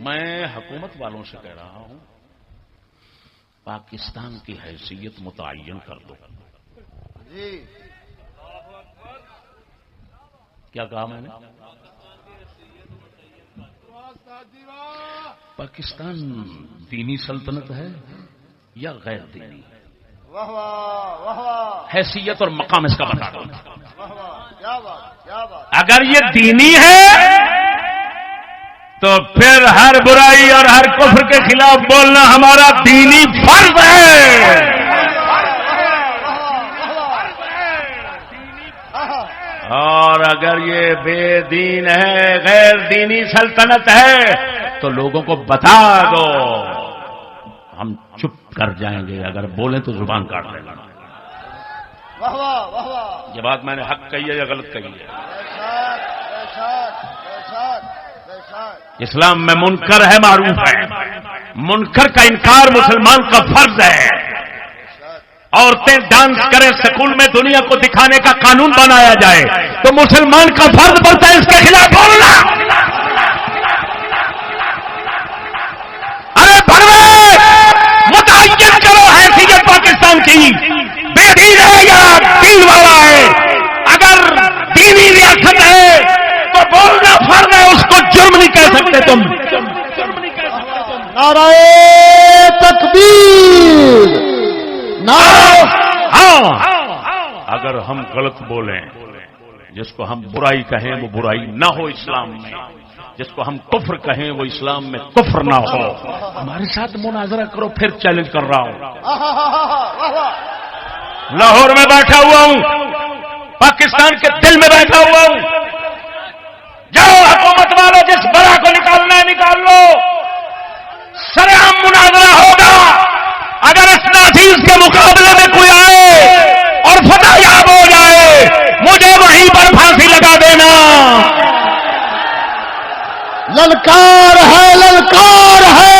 میں حکومت والوں سے کہہ رہا ہوں پاکستان کی حیثیت متعین کر دو. جی کیا کہا میں نے؟ پاکستان دینی سلطنت ہے یا غیر دینی؟ واہ واہ واہ واہ حیثیت اور مقام اس کا بتا دو. واہ واہ کیا بات کیا بات. اگر یہ دینی ہے تو پھر ہر برائی اور ہر کفر کے خلاف بولنا ہمارا دینی فرض ہے. اور اگر یہ بے دین ہے، غیر دینی سلطنت ہے تو لوگوں کو بتا دو. ہم چپ کر جائیں گے، اگر بولیں تو زبان کاٹ لیں گے. واہ واہ واہ واہ. یہ بات میں نے حق کہی ہے یا غلط کہی ہے؟ اسلام میں منکر ہے معروف ہے. منکر کا انکار مسلمان کا فرض ہے. عورتیں ڈانس کریں سکول میں، دنیا کو دکھانے کا قانون بنایا جائے تو مسلمان کا فرض بنتا ہے اس کے خلاف بولنا. ارے بھروے متعین کرو حیثیت پاکستان کی، بے دین ہے یا دین والا ہے. اگر دینی ریاست ہے تو بولنا فرض ہے، اس کو جرم نہیں کہہ سکتے تم. نعرہ تکبیر. ہاں اگر ہم غلط بولیں، جس کو ہم برائی کہیں وہ برائی نہ ہو اسلام میں، جس کو ہم کفر کہیں وہ اسلام میں کفر نہ ہو. ہمارے ساتھ مناظرہ کرو، پھر چیلنج کر رہا ہوں. لاہور میں بیٹھا ہوا ہوں، پاکستان کے دل میں بیٹھا ہوا ہوں. جاؤ حکومت والوں، جس بڑا کو نکالنا ہے نکال لو. سر عام مناظرہ ہوگا. اگر اس ناچیز کے مقابلے میں کوئی آئے اور فتح یاب ہو جائے، مجھے وہیں پر پھانسی لگا دینا. للکار ہے للکار ہے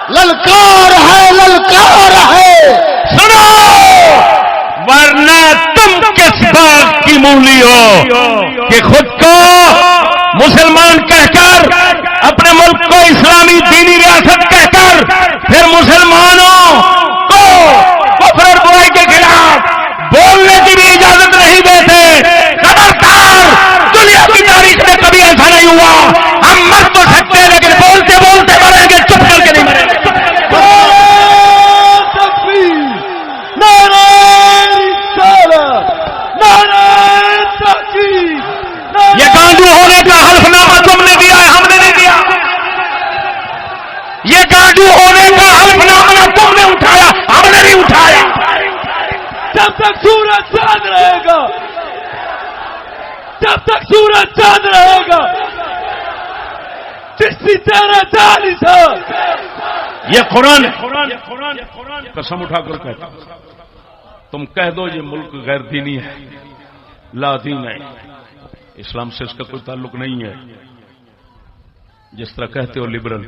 للکار ہے للکار ہے. سنو، ورنہ تم کس بات کی مولی ہو کہ خود کو مسلمان کہہ کر، اپنے ملک کو اسلامی دینی ریاست کہہ کر، پھر مسلمانوں کو کفر اور برائی کے خلاف بولنے کی بھی اجازت نہیں دیتے. خبردار، دنیا کی تاریخ میں کبھی ایسا نہیں ہوا. ہم مر تو سکتے ہیں لیکن بولتے بولتے مریں گے، چپ کر کے نہیں مریں گے. یہ گانڈو ہونے کا حلف نامہ تم نے دیا ہے، ہم نے نہیں دیا. یہ گانڈو ہونے کا حلف نامہ تم نے اٹھایا، ہم نے نہیں اٹھایا. جب تک سورج چاند رہے گا، جب تک سورج چاند رہے گا، چشتی تیرا 40 سال. یہ قرآن قسم اٹھا کر کہتا ہوں. تم کہہ دو یہ ملک غیر دینی ہے، لا دین ہے، اسلام سے اس کا کوئی تعلق نہیں ہے. جس طرح کہتے ہو لبرل،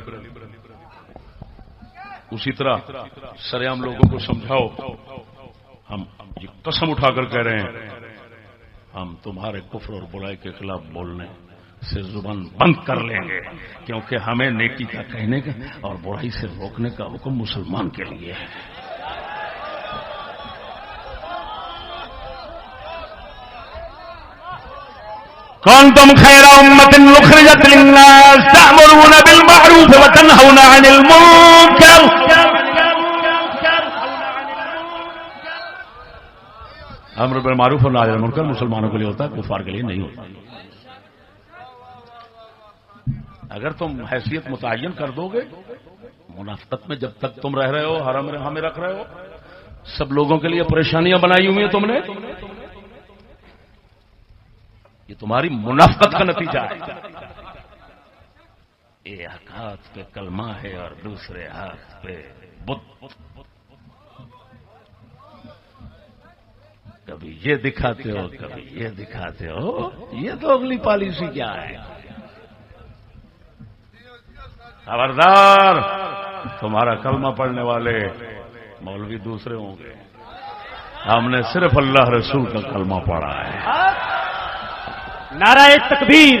اسی طرح سرعام لوگوں کو سمجھاؤ. ہم یہ قسم اٹھا کر کہہ رہے ہیں، ہم تمہارے کفر اور برائی کے خلاف بولنے سے زبان بند کر لیں گے، کیونکہ ہمیں نیکی کا کہنے کا اور برائی سے روکنے کا حکم مسلمان کے لیے ہے. کنتم خیر امۃ اخرجت للناس تأمرون بالمعروف وتنهون عن المنکر. امر بالمعروف اور نہی عن المنکر مسلمانوں کے لیے ہوتا ہے، کفار کے لیے نہیں ہوتا. اگر تم حیثیت متعین کر دو گے، منافقت میں جب تک تم رہ رہے ہو، حرم ہمیں رکھ رہے ہو، سب لوگوں کے لیے پریشانیاں بنائی ہوئی ہیں تم نے. یہ تمہاری منافقت کا نتیجہ ہے. ایک ہاتھ پہ کلمہ ہے اور دوسرے ہاتھ پہ بت. کبھی یہ دکھاتے ہو، کبھی یہ دکھاتے ہو. یہ تو اگلی پالیسی کیا ہے؟ خبردار، تمہارا کلمہ پڑھنے والے مولوی دوسرے ہوں گے. ہم نے صرف اللہ رسول کا کلمہ پڑھا ہے. نعرہ تکبیر،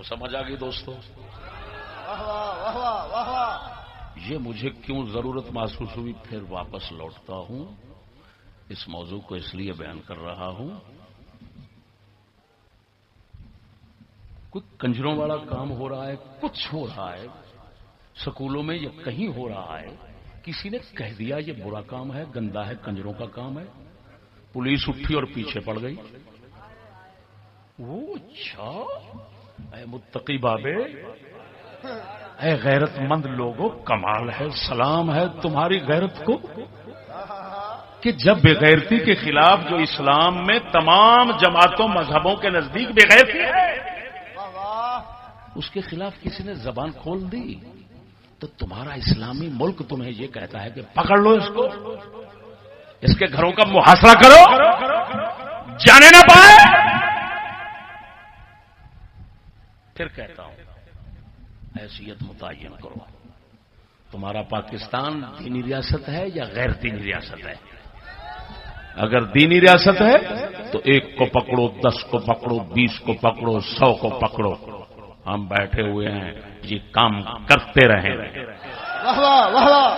وہ سمجھ آ گئی دوستوں؟ واہ واہ واہ واہ واہ. یہ مجھے کیوں ضرورت محسوس ہوئی، پھر واپس لوٹتا ہوں. اس موضوع کو اس لیے بیان کر رہا ہوں، کوئی کنجروں والا کام ہو رہا ہے، کچھ ہو رہا ہے سکولوں میں یا کہیں ہو رہا ہے، کسی نے کہہ دیا یہ برا کام ہے، گندا ہے، کنجروں کا کام ہے، پولیس اٹھی اور پیچھے پڑ گئی. وہ اچھا، اے متقی بابے، اے غیرت مند لوگوں، کمال ہے، سلام ہے تمہاری غیرت کو کہ جب بے غیرتی کے خلاف جو اسلام میں تمام جماعتوں مذہبوں کے نزدیک بے غیرتی ہے، اس کے خلاف کسی نے زبان کھول دی تو تمہارا اسلامی ملک تمہیں یہ کہتا ہے کہ پکڑ لو اس کو، اس کے گھروں کا محاصرہ کرو، جانے نہ پائے. پھر کہتا ہوں حیثیت متعین کرو. تمہارا پاکستان دینی ریاست ہے یا غیر دینی ریاست ہے؟ اگر دینی ریاست ہے تو 1 کو پکڑو، 10 کو پکڑو، 20 کو پکڑو، 100 کو پکڑو. ہم بیٹھے ہوئے ہیں، یہ کام کرتے رہیں. واہ واہ واہ واہ.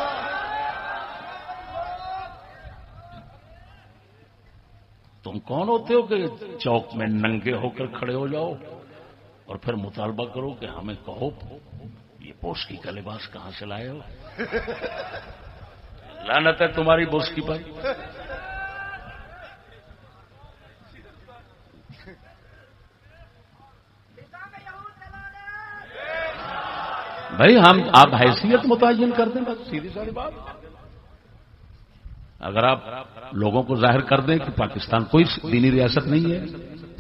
تم کون ہوتے ہو کہ چوک میں ننگے ہو کر کھڑے ہو جاؤ اور پھر مطالبہ کرو کہ ہمیں کہو یہ بوسکی کا لباس کہاں سے لائے ہو؟ لعنت ہے تمہاری بوسکی پر. بھائی آپ حیثیت متعین کر دیں، بس سیدھی ساری بات. اگر آپ لوگوں کو ظاہر کر دیں کہ پاکستان کوئی دینی ریاست نہیں ہے،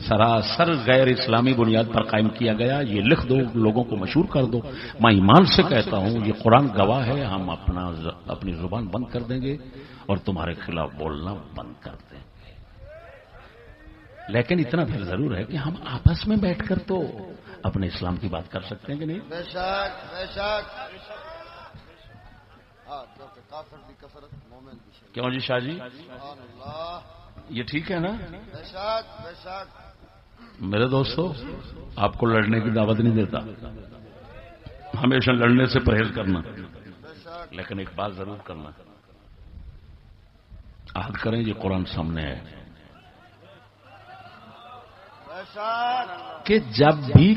سراسر غیر اسلامی بنیاد پر قائم کیا گیا، یہ لکھ دو، لوگوں کو مشہور کر دو. میں ایمان سے کہتا ہوں، یہ قرآن گواہ ہے، ہم اپنی زبان بند کر دیں گے اور تمہارے خلاف بولنا بند کر دیں گے. لیکن اتنا پھر ضرور ہے کہ ہم آپس میں بیٹھ کر تو اپنے اسلام کی بات کر سکتے ہیں کہ نہیں؟ بے شک بے شک. ہاں کیونکہ کافر دی کثرت مومن دی شک. کیوں جی شاہ جی، سبحان اللہ. یہ ٹھیک ہے نا؟ بے شک بے شک. میرے دوستو، آپ کو لڑنے کی دعوت نہیں دیتا، ہمیشہ لڑنے سے پرہیز کرنا، بے شک. لیکن ایک بات ضرور کرنا، عہد کریں یہ قرآن سامنے ہے بے شک. کہ جب بھی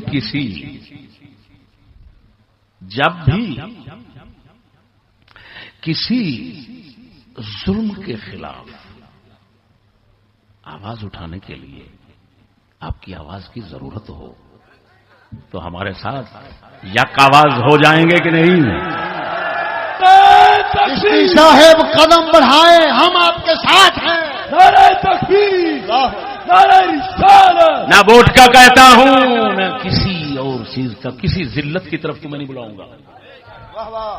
کسی ظلم کے خلاف آواز اٹھانے کے لیے آپ کی آواز کی ضرورت ہو تو ہمارے ساتھ یک آواز ہو جائیں گے کہ نہیں؟ چشتی صاحب قدم بڑھائیں، ہم آپ کے ساتھ ہیں. نعرہ تکبیر، نعرہ رسالت. نہ ووٹ کا کہتا ہوں، نہ کسی اور چیز کا، کسی ذلت کی طرف تو میں نہیں بلاؤں گا. واہ واہ.